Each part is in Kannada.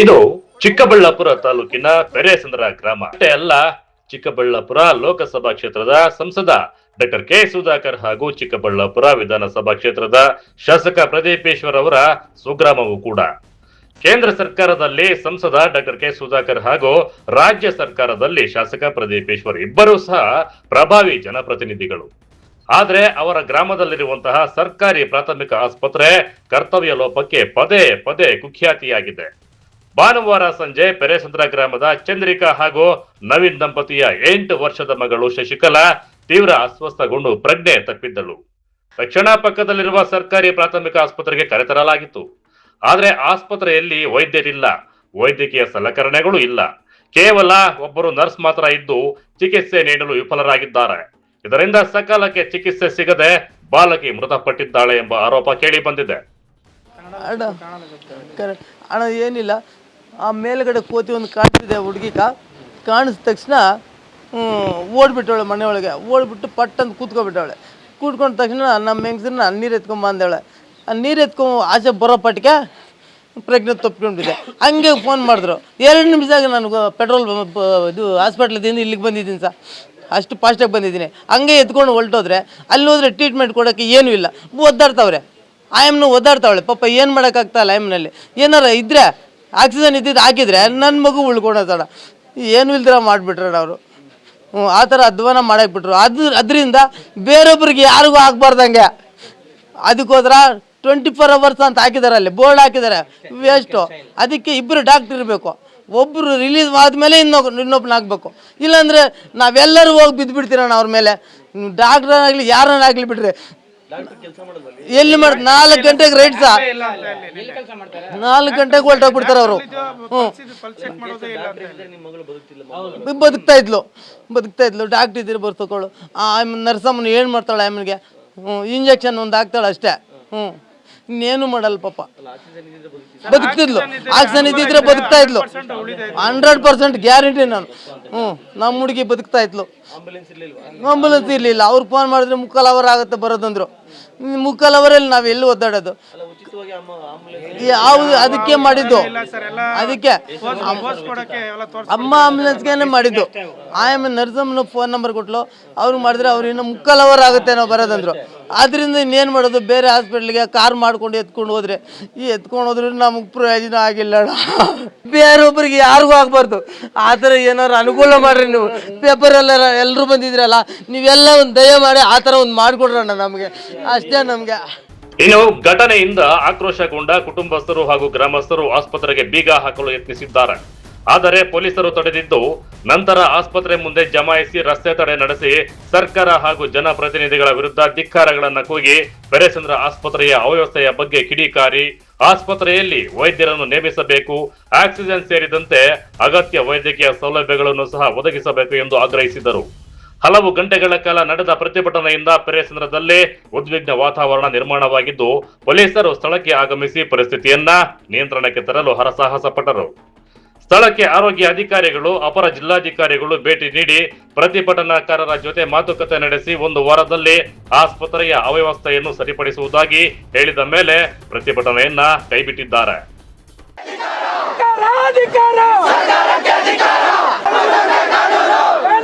ಇದು ಚಿಕ್ಕಬಳ್ಳಾಪುರ ತಾಲೂಕಿನ ಪೆರೇಸಂದ್ರ ಗ್ರಾಮ ಅಷ್ಟೇ ಅಲ್ಲ, ಚಿಕ್ಕಬಳ್ಳಾಪುರ ಲೋಕಸಭಾ ಕ್ಷೇತ್ರದ ಸಂಸದ ಡಾಕ್ಟರ್ ಕೆ ಸುಧಾಕರ್ ಹಾಗೂ ಚಿಕ್ಕಬಳ್ಳಾಪುರ ವಿಧಾನಸಭಾ ಕ್ಷೇತ್ರದ ಶಾಸಕ ಪ್ರದೀಪೇಶ್ವರ್ ಅವರ ಸ್ವಗ್ರಾಮವೂ ಕೂಡ. ಕೇಂದ್ರ ಸರ್ಕಾರದಲ್ಲಿ ಸಂಸದ ಡಾಕ್ಟರ್ ಕೆ ಸುಧಾಕರ್ ಹಾಗೂ ರಾಜ್ಯ ಸರ್ಕಾರದಲ್ಲಿ ಶಾಸಕ ಪ್ರದೀಪೇಶ್ವರ್ ಇಬ್ಬರೂ ಸಹ ಪ್ರಭಾವಿ ಜನಪ್ರತಿನಿಧಿಗಳು. ಆದ್ರೆ ಅವರ ಗ್ರಾಮದಲ್ಲಿರುವಂತಹ ಸರ್ಕಾರಿ ಪ್ರಾಥಮಿಕ ಆಸ್ಪತ್ರೆ ಕರ್ತವ್ಯ ಲೋಪಕ್ಕೆ ಪದೇ ಪದೇ ಕುಖ್ಯಾತಿಯಾಗಿದೆ. ಭಾನುವಾರ ಸಂಜೆ ಪೆರೇಸಂದ್ರ ಗ್ರಾಮದ ಚಂದ್ರಿಕಾ ಹಾಗೂ ನವೀನ್ ದಂಪತಿಯ 8 ವರ್ಷದ ಮಗಳು ಶಶಿಕಲಾ ತೀವ್ರ ಅಸ್ವಸ್ಥಗೊಂಡು ಪ್ರಜ್ಞೆ ತಪ್ಪಿದ್ದಳು. ತಕ್ಷಣ ಪಕ್ಕದಲ್ಲಿರುವ ಸರ್ಕಾರಿ ಪ್ರಾಥಮಿಕ ಆಸ್ಪತ್ರೆಗೆ ಕರೆತರಲಾಗಿತ್ತು. ಆದ್ರೆ ಆಸ್ಪತ್ರೆಯಲ್ಲಿ ವೈದ್ಯರಿಲ್ಲ, ವೈದ್ಯಕೀಯ ಸಲಕರಣೆಗಳು ಇಲ್ಲ. ಕೇವಲ ಒಬ್ಬರು ನರ್ಸ್ ಮಾತ್ರ ಇದ್ದು ಚಿಕಿತ್ಸೆ ನೀಡಲು ವಿಫಲರಾಗಿದ್ದಾರೆ. ಇದರಿಂದ ಸಕಾಲಕ್ಕೆ ಚಿಕಿತ್ಸೆ ಸಿಗದೆ ಬಾಲಕಿ ಮೃತಪಟ್ಟಿದ್ದಾಳೆ ಎಂಬ ಆರೋಪ ಕೇಳಿ ಬಂದಿದೆ. ಅಣ್ಣ ಏನಿಲ್ಲ, ಆ ಮೇಲ್ಗಡೆ ಕೋತಿ ಒಂದು ಕಾಣ್ತಿದೆ ಹುಡುಗಿಕ, ಕಾಣಿಸಿದ ತಕ್ಷಣ ಓಡ್ಬಿಟ್ಟವಳೆ, ಮನೆಯೊಳಗೆ ಓಡ್ಬಿಟ್ಟು ಪಟ್ಟಂತ ಕೂತ್ಕೊಬಿಟ್ಟವಳೆ. ಕೂತ್ಕೊಂಡ ತಕ್ಷಣ ನಮ್ಮ ಹೆಂಗಸರನ್ನ ನೀರು ಎತ್ಕೊಂಬಂದೇವಳೆ. ಆ ನೀರು ಎತ್ಕೊಂಡು ಆಚೆ ಬರೋ ಪಟ್ಟಿಗೆ ಪ್ರಜ್ಞೆ ತಪ್ಪಿಕೊಂಡಿದ್ದೆ. ಹಂಗೆ ಫೋನ್ ಮಾಡಿದ್ರು, 2 ನಿಮಿಷದಾಗ ನನಗೆ ಪೆಟ್ರೋಲ್ ಇದು ಹಾಸ್ಪಿಟ್ಲದಿಂದ ಇಲ್ಲಿಗೆ ಬಂದಿದ್ದೀನಿ ಸರ್, ಅಷ್ಟು ಫಾಸ್ಟಾಗಿ ಬಂದಿದ್ದೀನಿ. ಹಂಗೆ ಎತ್ಕೊಂಡು ಹೊಲ್ಟೋದ್ರೆ ಅಲ್ಲಿ ಹೋದ್ರೆ ಟ್ರೀಟ್ಮೆಂಟ್ ಕೊಡೋಕ್ಕೆ ಏನೂ ಇಲ್ಲ, ಒದ್ದಾಡ್ತಾವ್ರೆ. ಆಯಮ್ನು ಒದ್ದಾಡ್ತಾವಳೆ ಪಾಪ, ಏನು ಮಾಡೋಕ್ಕಾಗ್ತಾಯಿಲ್ಲ. ಆಯಮ್ನಲ್ಲಿ ಏನಾರ ಇದ್ದರೆ ಆಕ್ಸಿಜನ್ ಇದ್ದಿದ್ದು ಹಾಕಿದರೆ ನನ್ನ ಮಗು ಉಳ್ಕೊಳೋಣ, ಏನು ಇಲ್ದಿರ ಮಾಡಿಬಿಟ್ರಣ ಅವರು. ಆ ಥರ ಅಧ್ವಾನ ಮಾಡಾಕ್ಬಿಟ್ರು. ಅದರಿಂದ ಬೇರೊಬ್ರಿಗೆ ಯಾರಿಗೂ ಆಗಬಾರ್ದಂಗೆ ಅದಕ್ಕೋದ್ರ 24 hours ಅಂತ ಹಾಕಿದ್ದಾರೆ, ಅಲ್ಲಿ ಬೋರ್ಡ್ ಹಾಕಿದ್ದಾರೆ, ವೇಸ್ಟು. ಅದಕ್ಕೆ ಇಬ್ಬರು ಡಾಕ್ಟ್ರ್ ಇರಬೇಕು, ಒಬ್ಬರು ರಿಲೀಸ್ ಆದಮೇಲೆ ಇನ್ನೊಬ್ಬನ ಆಗಬೇಕು. ಇಲ್ಲಾಂದರೆ ನಾವೆಲ್ಲರೂ ಹೋಗಿ ಬಿದ್ದುಬಿಡ್ತೀರಣ್ಣ ಅವ್ರ ಮೇಲೆ. ಡಾಕ್ಟ್ರನ್ನಾಗಲಿ ಯಾರನ್ನಾಗಲಿ ಬಿಡ್ರಿ, ಎಲ್ಲಿ ಮಾಡಿ 4 ಗಂಟೆಗೆ ರೈಟ್ ಸಾ 4 ಗಂಟೆಗೆ ಹೊರಟೋಗ್ಬಿಡ್ತಾರೆ ಅವರು. ಬದುಕ್ತಾ ಇದ್ಲು ಡಾಕ್ಟ್ರ್ ಇದ್ದೀರಿ ಬರ್ತಕೊಳ್ಳು. ನರ್ಸಮ್ಮನ ಏನು ಮಾಡ್ತಾಳೆ, ಆಮೇಲೆ ಇಂಜೆಕ್ಷನ್ ಒಂದು ಹಾಕ್ತಾಳೆ ಅಷ್ಟೇ. ಇನ್ನೇನು ಮಾಡಲ್ಲ ಪಾಪ, ಬದುಕ್ತಿದ್ಲು. ಆಕ್ಸಿಜನ್ ಇದ್ದಿದ್ರೆ ಬದುಕ್ತಾ ಇದ್ಲು, 100% ಗ್ಯಾರಂಟಿ ನಾನು. ನಮ್ಮ ಹುಡುಗಿ ಬದುಕ್ತಾ ಇದ್ಲು. ಆಂಬುಲೆನ್ಸ್ ಇರಲಿಲ್ಲ, ಅವ್ರಿಗೆ ಫೋನ್ ಮಾಡಿದ್ರೆ 3/4 hour ಆಗುತ್ತೆ ಬರೋದಂದ್ರು. 3/4 hour ನಾವು ಎಲ್ಲಿ ಒದ್ದಾಡೋದು? ಯಾವುದು ಅದಕ್ಕೆ ಮಾಡಿದ್ದು, ಅದಕ್ಕೆ ಅಮ್ಮ ಆಂಬುಲೆನ್ಸ್ಗೆ ಮಾಡಿದ್ದು. ಆಮೇಲೆ ನರ್ಸಮ್ಮನ ಫೋನ್ ನಂಬರ್ ಕೊಟ್ಲು, ಅವ್ರಿಗೆ ಮಾಡಿದ್ರೆ ಅವ್ರು ಇನ್ನೂ 3/4 hour ಆಗುತ್ತೆ ನಾವು ಬರೋದಂದ್ರು. ಅದರಿಂದ ಇನ್ನೇನು ಮಾಡೋದು, ಬೇರೆ ಹಾಸ್ಪಿಟ್ಲಿಗೆ ಕಾರ್ ಮಾಡ್ಕೊಂಡು ಎತ್ಕೊಂಡು ಹೋದ್ರೆ ನಮಗೆ ಪ್ರಯೋಜನ ಆಗಿಲ್ಲ. ಬೇರೊಬ್ಬರಿಗೆ ಯಾರಿಗೂ ಆಗಬಾರ್ದು. ಆ ಥರ ಏನಾರು ಅನುಕೂಲ ಮಾಡ್ರಿ ನೀವು. ಪೇಪರೆಲ್ಲ ಎಲ್ಲರೂ ಬಂದಿದ್ರಲ್ಲ, ನೀವೆಲ್ಲ ಒಂದು ದಯ ಮಾಡಿ ಆ ಥರ ಒಂದು ಮಾಡಿಕೊಡ್ರಣ್ಣ ನಮಗೆ, ಅಷ್ಟೇ ನಮಗೆ. ಇನ್ನು ಘಟನೆಯಿಂದ ಆಕ್ರೋಶಗೊಂಡ ಕುಟುಂಬಸ್ಥರು ಹಾಗೂ ಗ್ರಾಮಸ್ಥರು ಆಸ್ಪತ್ರೆಗೆ ಬೀಗ ಹಾಕಲು ಯತ್ನಿಸಿದ್ದಾರೆ. ಆದರೆ ಪೊಲೀಸರು ತಡೆದಿದ್ದು, ನಂತರ ಆಸ್ಪತ್ರೆ ಮುಂದೆ ಜಮಾಯಿಸಿ ರಸ್ತೆ ತಡೆ ನಡೆಸಿ ಸರ್ಕಾರ ಹಾಗೂ ಜನಪ್ರತಿನಿಧಿಗಳ ವಿರುದ್ಧ ಧಿಕ್ಕಾರಗಳನ್ನು ಕೂಗಿ ಪೆರೇಸಂದ್ರ ಆಸ್ಪತ್ರೆಯ ಅವ್ಯವಸ್ಥೆಯ ಬಗ್ಗೆ ಕಿಡಿಕಾರಿ ಆಸ್ಪತ್ರೆಯಲ್ಲಿ ವೈದ್ಯರನ್ನು ನೇಮಿಸಬೇಕು, ಆಕ್ಸಿಜನ್ ಸೇರಿದಂತೆ ಅಗತ್ಯ ವೈದ್ಯಕೀಯ ಸೌಲಭ್ಯಗಳನ್ನು ಸಹ ಒದಗಿಸಬೇಕು ಎಂದು ಆಗ್ರಹಿಸಿದರು. ಹಲವು ಗಂಟೆಗಳ ಕಾಲ ನಡೆದ ಪ್ರತಿಭಟನೆಯಿಂದ ಪೆರೇಸಂದ್ರದಲ್ಲಿ ಉದ್ವಿಗ್ನ ವಾತಾವರಣ ನಿರ್ಮಾಣವಾಗಿದ್ದು, ಪೊಲೀಸರು ಸ್ಥಳಕ್ಕೆ ಆಗಮಿಸಿ ಪರಿಸ್ಥಿತಿಯನ್ನ ನಿಯಂತ್ರಣಕ್ಕೆ ತರಲು ಹರಸಾಹಸ ಪಟ್ಟರು. ಸ್ಥಳಕ್ಕೆ ಆರೋಗ್ಯ ಅಧಿಕಾರಿಗಳು, ಅಪರ ಜಿಲ್ಲಾಧಿಕಾರಿಗಳು ಭೇಟಿ ನೀಡಿ ಪ್ರತಿಭಟನಾಕಾರರ ಜೊತೆ ಮಾತುಕತೆ ನಡೆಸಿ 1 ವಾರದಲ್ಲಿ ಆಸ್ಪತ್ರೆಯ ಅವ್ಯವಸ್ಥೆಯನ್ನು ಸರಿಪಡಿಸುವುದಾಗಿ ಹೇಳಿದ ಮೇಲೆ ಪ್ರತಿಭಟನೆಯನ್ನ ಕೈಬಿಟ್ಟಿದ್ದಾರೆ.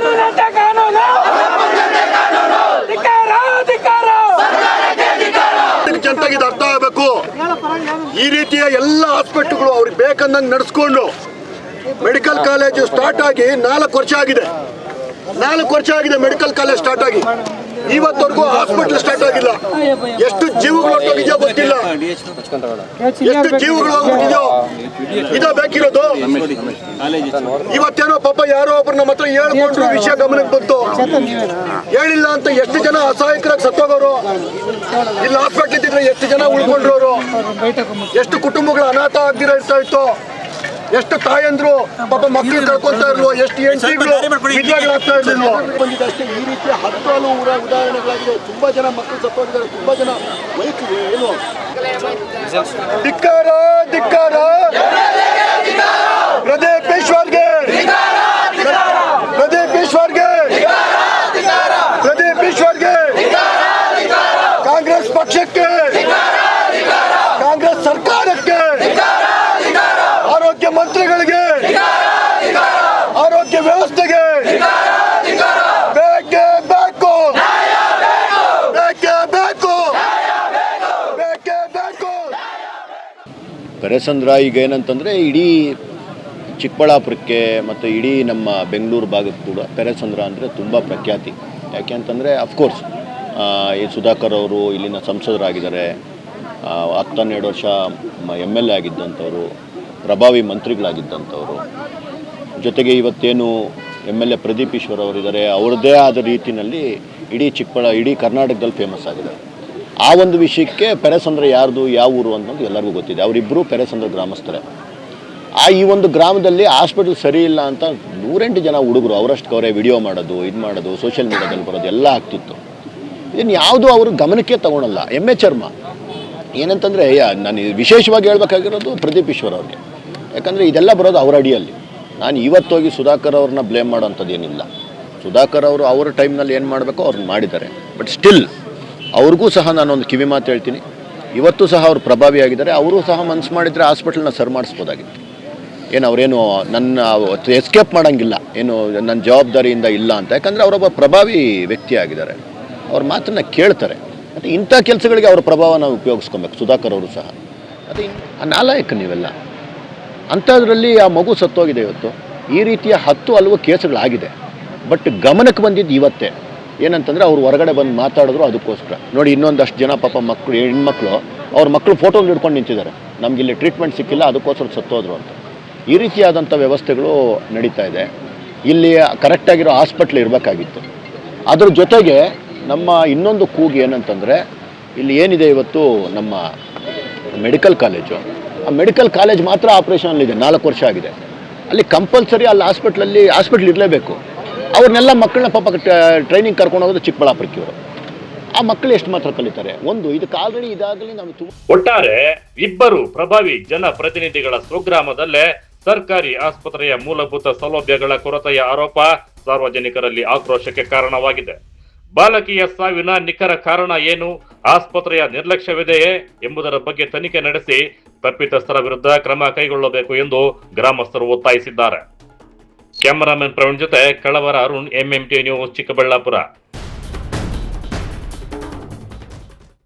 ಜನತೆಗೆ ಅರ್ಥ ಆಗಬೇಕು. ಈ ರೀತಿಯ ಎಲ್ಲ ಹಾಸ್ಪಿಟಲ್ಗಳು ಅವ್ರಿಗೆ ಬೇಕಂದಂಗೆ ನಡೆಸ್ಕೊಂಡು ಮೆಡಿಕಲ್ ಕಾಲೇಜು ಸ್ಟಾರ್ಟ್ ಆಗಿ 4 ವರ್ಷ ಆಗಿದೆ. 4 ವರ್ಷ ಆಗಿದೆ ಮೆಡಿಕಲ್ ಕಾಲೇಜ್ ಸ್ಟಾರ್ಟ್ ಆಗಿ, ಇವತ್ತವರೆಗೂ ಹಾಸ್ಪಿಟಲ್ ಸ್ಟಾರ್ಟ್ ಆಗಿಲ್ಲ. ಎಷ್ಟು ಜೀವಗಳು ಹೋಗಿದೆಯೋ ಗೊತ್ತಿಲ್ಲ, ಎಷ್ಟು ಜೀವಗಳು ಹೋಗ್ಬಿಟ್ಟಿದೆಯೋ. ಇದ ಬೇಕಿರೋದು. ಇವತ್ತೇನೋ ಪಾಪ ಯಾರೋ ಒಬ್ರು ನಮ್ಮ ಹತ್ರ ಹೇಳ್ಕೊಂಡ್ರು, ವಿಷಯ ಗಮನಕ್ಕೆ ಬಂತು. ಹೇಳಿಲ್ಲ ಅಂತ ಎಷ್ಟು ಜನ ಅಸಹಾಯಕರಾಗಿ ಸತ್ತೋಗೋರು, ಇಲ್ಲಿ ಹಾಸ್ಪಿಟ್ಲ್ ಇದ್ದಿದ್ರೆ ಎಷ್ಟು ಜನ ಉಳ್ಕೊಂಡ್ರು, ಎಷ್ಟು ಕುಟುಂಬಗಳು ಅನಾಥ ಆಗ್ದಿರ ಇರ್ತಾ ಇತ್ತು, ಎಷ್ಟು ತಾಯಂದ್ರು ಪಾಪ ಮಕ್ಕಳು ಕಳ್ಕೊಳ್ತಾ ಇರ್ಲು, ಎಷ್ಟು ಹೆಂಡತಿಗಳು ವಿದ್ಯಾಗಳಾಗ್ತಾ ಇರ್ಲಿಲ್ವ. ಬಂದಿದ್ದಷ್ಟೇ. ಈ ರೀತಿಯ 10 ಹಲವು ಉದಾಹರಣೆಗಳಾಗಿದೆ. ತುಂಬಾ ಜನ ಮಕ್ಕಳು ಸತ್ತೋಗಿದ್ದಾರೆ, ತುಂಬಾ ಜನ ಏನು ಧಿಕ್ಕಾರ ಧಿಕ್ಕಾರ ಪ್ರದೀಪೇಶ್ವರ್ಗೆ, ಪ್ರದೀಪೇಶ್ವರ್ಗೆ, ಪ್ರದೀಪೇಶ್ವರ್ಗೆ, ಕಾಂಗ್ರೆಸ್ ಪಕ್ಷಕ್ಕೆ, ಕಾಂಗ್ರೆಸ್ ಸರ್ಕಾರಕ್ಕೆ, ಆರೋಗ್ಯ ಮಂತ್ರಿ ಪೆರೇಸಂದ್ರ ಈಗ ಏನಂತಂದರೆ ಇಡೀ ಚಿಕ್ಕಬಳ್ಳಾಪುರಕ್ಕೆ ಮತ್ತು ಇಡೀ ನಮ್ಮ ಬೆಂಗಳೂರು ಭಾಗಕ್ಕೆ ಕೂಡ ಪೆರೇಸಂದ್ರ ಅಂದರೆ ತುಂಬ ಪ್ರಖ್ಯಾತಿ. ಯಾಕೆ ಅಂತಂದರೆ ಅಫ್ಕೋರ್ಸ್ ಈ ಸುಧಾಕರ್ ಅವರು ಇಲ್ಲಿನ ಸಂಸದರಾಗಿದ್ದಾರೆ, 12 ವರ್ಷ MLA ಆಗಿದ್ದಂಥವ್ರು, ಪ್ರಭಾವಿ ಮಂತ್ರಿಗಳಾಗಿದ್ದಂಥವ್ರು. ಜೊತೆಗೆ ಇವತ್ತೇನು MLA ಪ್ರದೀಪ್ ಈಶ್ವರ್ ಅವರಿದ್ದಾರೆ, ಅವ್ರದ್ದೇ ಆದ ರೀತಿಯಲ್ಲಿ ಇಡೀ ಕರ್ನಾಟಕದಲ್ಲಿ ಫೇಮಸ್ ಆಗಿದೆ. ಆ ಒಂದು ವಿಷಯಕ್ಕೆ ಪೆರೇಸಂದ್ರ ಯಾರ್ದು ಯಾವ ಊರು ಅನ್ನೋದು ಎಲ್ಲರಿಗೂ ಗೊತ್ತಿದೆ. ಅವರಿಬ್ಬರು ಪೆರೇಸಂದ್ರ ಗ್ರಾಮಸ್ಥರೇ. ಈ ಒಂದು ಗ್ರಾಮದಲ್ಲಿ ಹಾಸ್ಪಿಟಲ್ ಸರಿ ಇಲ್ಲ ಅಂತ 108 ಜನ ಹುಡುಗರು ಅವರಷ್ಟಕ್ಕೆ ಅವರೇ ವಿಡಿಯೋ ಮಾಡೋದು, ಇದು ಮಾಡೋದು, ಸೋಷಿಯಲ್ ಮೀಡಿಯಾದಲ್ಲಿ ಬರೋದು ಎಲ್ಲ ಆಗ್ತಿತ್ತು. ಇದನ್ನು ಯಾವುದೂ ಅವರು ಗಮನಕ್ಕೆ ತಗೊಳಲ್ಲ. MA ಚರ್ಮ ಏನಂತಂದರೆ ನಾನು ವಿಶೇಷವಾಗಿ ಹೇಳ್ಬೇಕಾಗಿರೋದು ಪ್ರದೀಪ್ ಈಶ್ವರ್ ಅವ್ರಿಗೆ. ಯಾಕಂದರೆ ಇದೆಲ್ಲ ಬರೋದು ಅವರ ಅಡಿಯಲ್ಲಿ. ನಾನು ಇವತ್ತೋಗಿ ಸುಧಾಕರ್ ಅವ್ರನ್ನ ಬ್ಲೇಮ್ ಮಾಡೋಂಥದ್ದು ಏನಿಲ್ಲ. ಸುಧಾಕರ್ ಅವರು ಅವರ ಟೈಮ್ನಲ್ಲಿ ಏನು ಮಾಡಬೇಕೋ ಅವ್ರನ್ನ ಮಾಡಿದ್ದಾರೆ. ಬಟ್ ಸ್ಟಿಲ್ ಅವ್ರಿಗೂ ಸಹ ನಾನೊಂದು ಕಿವಿ ಮಾತು ಹೇಳ್ತೀನಿ, ಇವತ್ತು ಸಹ ಅವರು ಪ್ರಭಾವಿಯಾಗಿದ್ದಾರೆ. ಅವರು ಸಹ ಮನಸ್ಸು ಮಾಡಿದರೆ ಹಾಸ್ಪಿಟಲ್ನ ಸರ್ ಮಾಡಿಸ್ಬೋದಾಗಿತ್ತು. ಏನು ಅವರೇನು ನನ್ನ ಎಸ್ಕೇಪ್ ಮಾಡೋಂಗಿಲ್ಲ, ಏನು ನನ್ನ ಜವಾಬ್ದಾರಿಯಿಂದ ಇಲ್ಲ ಅಂತ. ಯಾಕಂದರೆ ಅವರೊಬ್ಬ ಪ್ರಭಾವಿ ವ್ಯಕ್ತಿ ಆಗಿದ್ದಾರೆ, ಅವ್ರ ಮಾತನ್ನು ಕೇಳ್ತಾರೆ. ಮತ್ತು ಇಂಥ ಕೆಲಸಗಳಿಗೆ ಅವರ ಪ್ರಭಾವನ ಉಪಯೋಗಿಸ್ಕೊಬೇಕು ಸುಧಾಕರ್ ಅವರು ಸಹ. ಮತ್ತು ನಾಲಾಯಕ ನೀವೆಲ್ಲ ಅಂಥದ್ರಲ್ಲಿ ಆ ಮಗು ಸತ್ತೋಗಿದೆ. ಇವತ್ತು ಈ ರೀತಿಯ 10 ಹಲವು ಕೇಸುಗಳಾಗಿದೆ. ಬಟ್ ಗಮನಕ್ಕೆ ಬಂದಿದ್ದು ಇವತ್ತೇ. ಏನಂತಂದರೆ ಅವ್ರು ಹೊರಗಡೆ ಬಂದು ಮಾತಾಡಿದ್ರು ಅದಕ್ಕೋಸ್ಕರ. ನೋಡಿ, ಇನ್ನೊಂದಷ್ಟು ಜನ ಪಾಪ ಮಕ್ಕಳು, ಹೆಣ್ಮಕ್ಳು ಅವ್ರ ಮಕ್ಕಳು ಫೋಟೋಗಳು ಹಿಡ್ಕೊಂಡು ನಿಂತಿದ್ದಾರೆ, ನಮಗಿಲ್ಲಿ ಟ್ರೀಟ್ಮೆಂಟ್ ಸಿಕ್ಕಿಲ್ಲ ಅದಕ್ಕೋಸ್ಕರ ಸತ್ತೋದ್ರು ಅಂತ. ಈ ರೀತಿಯಾದಂಥ ವ್ಯವಸ್ಥೆಗಳು ನಡೀತಾ ಇದೆ. ಇಲ್ಲಿ ಕರೆಕ್ಟಾಗಿರೋ ಹಾಸ್ಪಿಟ್ಲ್ ಇರಬೇಕಾಗಿತ್ತು. ಅದ್ರ ಜೊತೆಗೆ ನಮ್ಮ ಇನ್ನೊಂದು ಕೂಗು ಏನಂತಂದರೆ, ಇಲ್ಲಿ ಏನಿದೆ ಇವತ್ತು ನಮ್ಮ ಮೆಡಿಕಲ್ ಕಾಲೇಜು, ಆ ಮೆಡಿಕಲ್ ಕಾಲೇಜ್ ಮಾತ್ರ ಆಪ್ರೇಷನಲ್ಲಿದೆ, 4 ವರ್ಷ ಆಗಿದೆ. ಅಲ್ಲಿ ಕಂಪಲ್ಸರಿ ಅಲ್ಲಿ ಹಾಸ್ಪಿಟ್ಲ್ ಇರಲೇಬೇಕು. ಅವ್ರನ್ನೆಲ್ಲ ಮಕ್ಕಳನ್ನ ಪಾಪ ಟ್ರೈನಿಂಗ್ ಕರ್ಕೊಂಡು ಹೋಗೋದು ಚಿಕ್ಕಬಳ್ಳಾಪುರಕ್ಕೆ ಇವರು. ಆ ಮಕ್ಕಳು ಎಷ್ಟು ಮಾತ್ರ ಕಲಿತಾರೆ? ಇದಕ್ಕೆ ಆಲ್ರೆಡಿ ಇದಾಗಲಿ ನಾವು ಒಟ್ಟಾರೆ ಇಬ್ಬರು ಪ್ರಭಾವಿ ಜನಪ್ರತಿನಿಧಿಗಳ ಸ್ವಗ್ರಾಮದಲ್ಲೇ ಸರ್ಕಾರಿ ಆಸ್ಪತ್ರೆಯ ಮೂಲಭೂತ ಸೌಲಭ್ಯಗಳ ಕೊರತೆಯ ಆರೋಪ ಸಾರ್ವಜನಿಕರಲ್ಲಿ ಆಕ್ರೋಶಕ್ಕೆ ಕಾರಣವಾಗಿದೆ. ಬಾಲಕಿಯ ಸಾವಿನ ನಿಖರ ಕಾರಣ ಏನು, ಆಸ್ಪತ್ರೆಯ ನಿರ್ಲಕ್ಷ್ಯವಿದೆಯೇ ಎಂಬುದರ ಬಗ್ಗೆ ತನಿಖೆ ನಡೆಸಿ ತಪ್ಪಿತಸ್ಥರ ವಿರುದ್ಧ ಕ್ರಮ ಕೈಗೊಳ್ಳಬೇಕು ಎಂದು ಗ್ರಾಮಸ್ಥರು ಒತ್ತಾಯಿಸಿದ್ದಾರೆ. ಕ್ಯಾಮರಾಮನ್ ಪ್ರವೀಣ್ ಜೊತೆ ಕಳವರ ಅರುಣ್, MMT ನ್ಯೂಸ್, ಚಿಕ್ಕಬಳ್ಳಾಪುರ.